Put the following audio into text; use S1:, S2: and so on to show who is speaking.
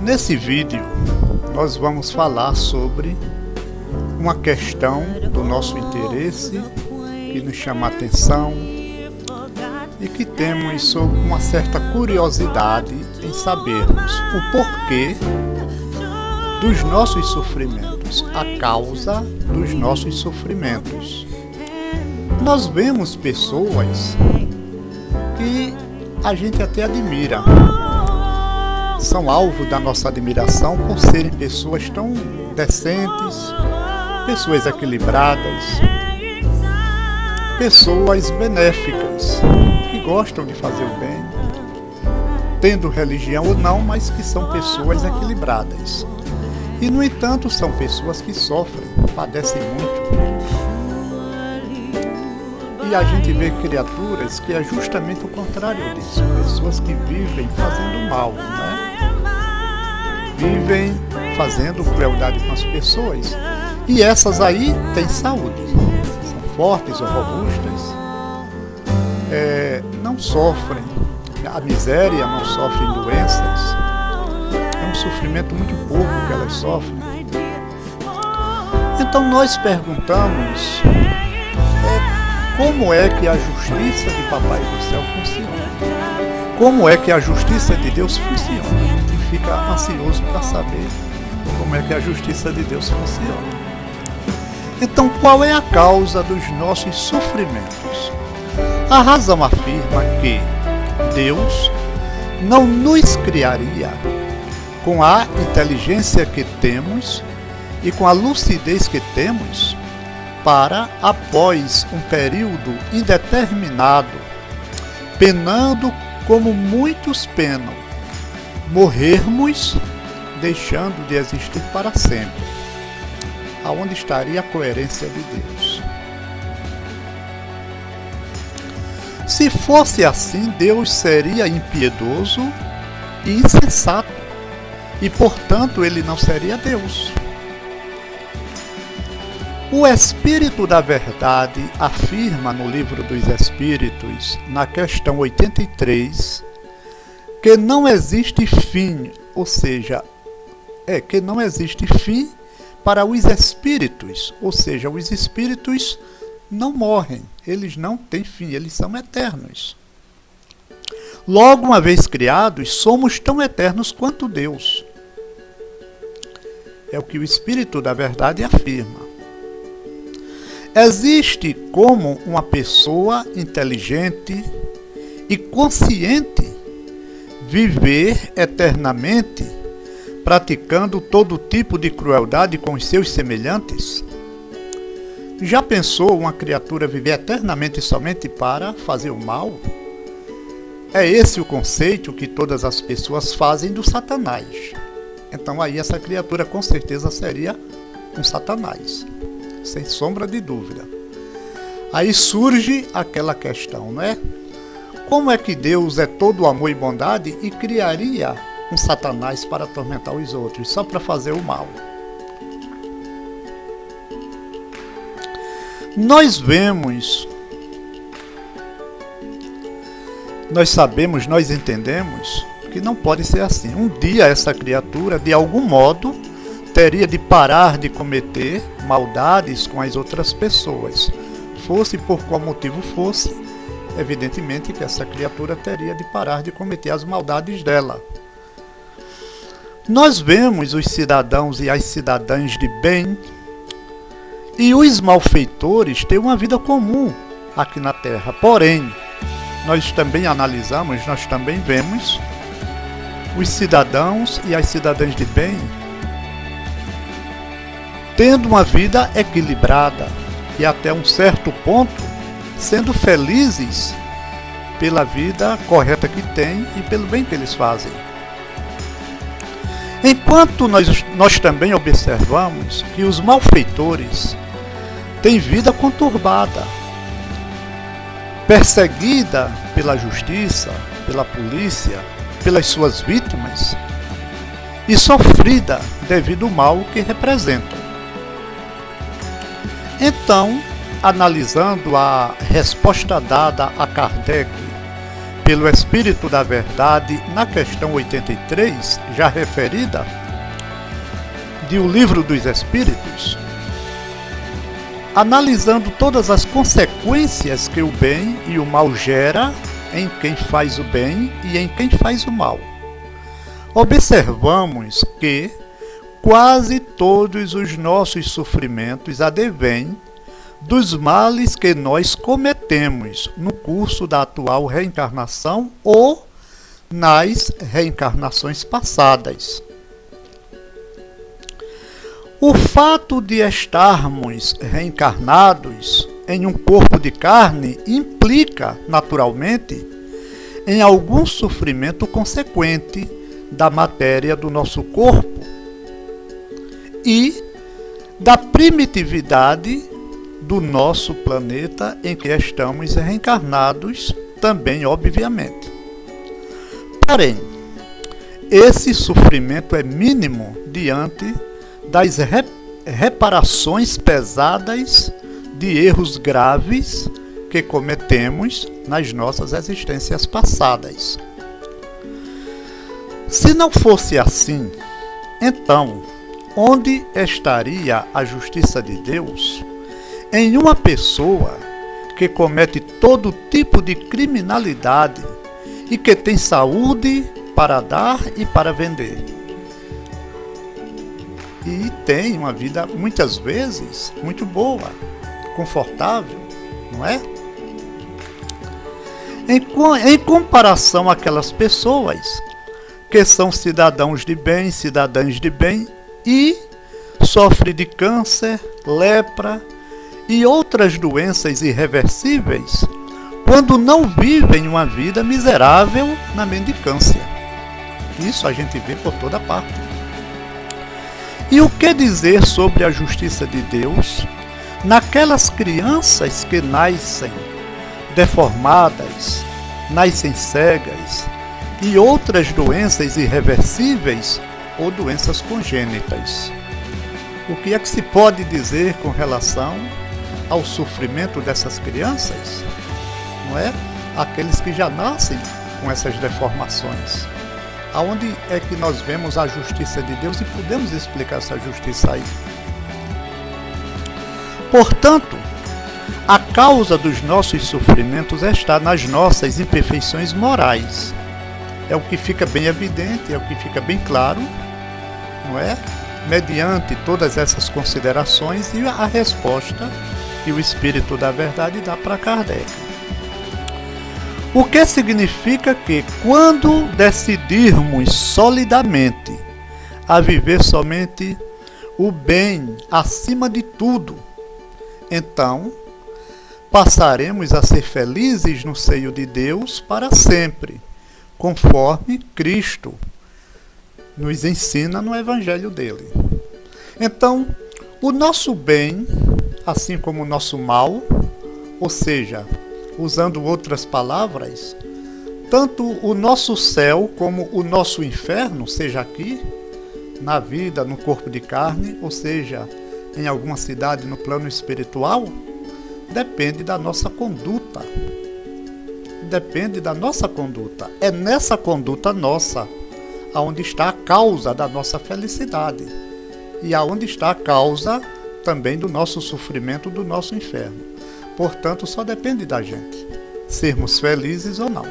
S1: Nesse vídeo, nós vamos falar sobre uma questão do nosso interesse, que nos chama a atenção e que temos uma certa curiosidade em sabermos o porquê dos nossos sofrimentos, a causa dos nossos sofrimentos. Nós vemos pessoas que a gente até admira, são alvo da nossa admiração por serem pessoas tão decentes, pessoas equilibradas, pessoas benéficas, que gostam de fazer o bem, tendo religião ou não, mas que são pessoas equilibradas. E, no entanto, são pessoas que sofrem, padecem muito. E a gente vê criaturas que é justamente o contrário disso, pessoas que vivem fazendo mal, né? Vivem fazendo crueldade com as pessoas. E essas aí têm saúde, são fortes ou robustas, não sofrem a miséria, não sofrem doenças. É um sofrimento muito pouco que elas sofrem. Então nós perguntamos como é que a justiça de Papai do Céu funciona? Como é que a justiça de Deus funciona? A gente fica ansioso para saber como é que a justiça de Deus funciona. Então, qual é a causa dos nossos sofrimentos? A razão afirma que Deus não nos criaria com a inteligência que temos e com a lucidez que temos para, após um período indeterminado, penando como muitos penam, morrermos deixando de existir para sempre. Aonde estaria a coerência de Deus? Se fosse assim, Deus seria impiedoso e insensato, e portanto ele não seria Deus. O Espírito da Verdade afirma no Livro dos Espíritos, na questão 83, que não existe fim, ou seja, que não existe fim para os espíritos, ou seja, os espíritos não morrem, eles não têm fim, eles são eternos. Logo, uma vez criados, somos tão eternos quanto Deus. É o que o Espírito da Verdade afirma. Existe como uma pessoa inteligente e consciente viver eternamente praticando todo tipo de crueldade com os seus semelhantes? Já pensou uma criatura viver eternamente somente para fazer o mal? É esse o conceito que todas as pessoas fazem do Satanás. Então aí essa criatura com certeza seria um Satanás, sem sombra de dúvida. Aí surge aquela questão, não é? Como é que Deus é todo amor e bondade e criaria um Satanás para atormentar os outros, só para fazer o mal? Nós vemos, nós sabemos, nós entendemos que não pode ser assim. Um dia essa criatura, de algum modo, teria de parar de cometer maldades com as outras pessoas. Fosse por qual motivo fosse, evidentemente que essa criatura teria de parar de cometer as maldades dela. Nós vemos os cidadãos e as cidadãs de bem e os malfeitores têm uma vida comum aqui na Terra. Porém, nós também analisamos, nós também vemos os cidadãos e as cidadãs de bem tendo uma vida equilibrada e até um certo ponto sendo felizes pela vida correta que têm e pelo bem que eles fazem. Enquanto nós também observamos que os malfeitores têm vida conturbada, perseguida pela justiça, pela polícia, pelas suas vítimas e sofrida devido ao mal que representam. Então, analisando a resposta dada a Kardec pelo Espírito da Verdade na questão 83, já referida, do Livro dos Espíritos, analisando todas as consequências que o bem e o mal gera em quem faz o bem e em quem faz o mal. Observamos que quase todos os nossos sofrimentos advêm dos males que nós cometemos no curso da atual reencarnação ou nas reencarnações passadas. O fato de estarmos reencarnados em um corpo de carne implica, naturalmente, em algum sofrimento consequente da matéria do nosso corpo e da primitividade do nosso planeta em que estamos reencarnados também, obviamente. Porém, esse sofrimento é mínimo diante das reparações pesadas de erros graves que cometemos nas nossas existências passadas. Se não fosse assim, então, onde estaria a justiça de Deus em uma pessoa que comete todo tipo de criminalidade e que tem saúde para dar e para vender? E tem uma vida, muitas vezes, muito boa, confortável, não é? Em comparação àquelas pessoas que são cidadãos de bem, cidadãs de bem e sofrem de câncer, lepra e outras doenças irreversíveis quando não vivem uma vida miserável na mendicância. Isso a gente vê por toda parte. E o que dizer sobre a justiça de Deus naquelas crianças que nascem deformadas, nascem cegas e outras doenças irreversíveis ou doenças congênitas? O que é que se pode dizer com relação ao sofrimento dessas crianças? Não é? Aqueles que já nascem com essas deformações. Aonde é que nós vemos a justiça de Deus e podemos explicar essa justiça aí? Portanto, a causa dos nossos sofrimentos está nas nossas imperfeições morais. É o que fica bem evidente, é o que fica bem claro, não é? Mediante todas essas considerações e a resposta que o Espírito da Verdade dá para Kardec. O que significa que, quando decidirmos solidamente a viver somente o bem acima de tudo, então passaremos a ser felizes no seio de Deus para sempre, conforme Cristo nos ensina no Evangelho dele. Então, o nosso bem, assim como o nosso mal, ou seja, usando outras palavras, tanto o nosso céu como o nosso inferno, seja aqui, na vida, no corpo de carne, ou seja, em alguma cidade no plano espiritual, depende da nossa conduta. Depende da nossa conduta. É nessa conduta nossa aonde está a causa da nossa felicidade e aonde está a causa também do nosso sofrimento, do nosso inferno. Portanto, só depende da gente sermos felizes ou não.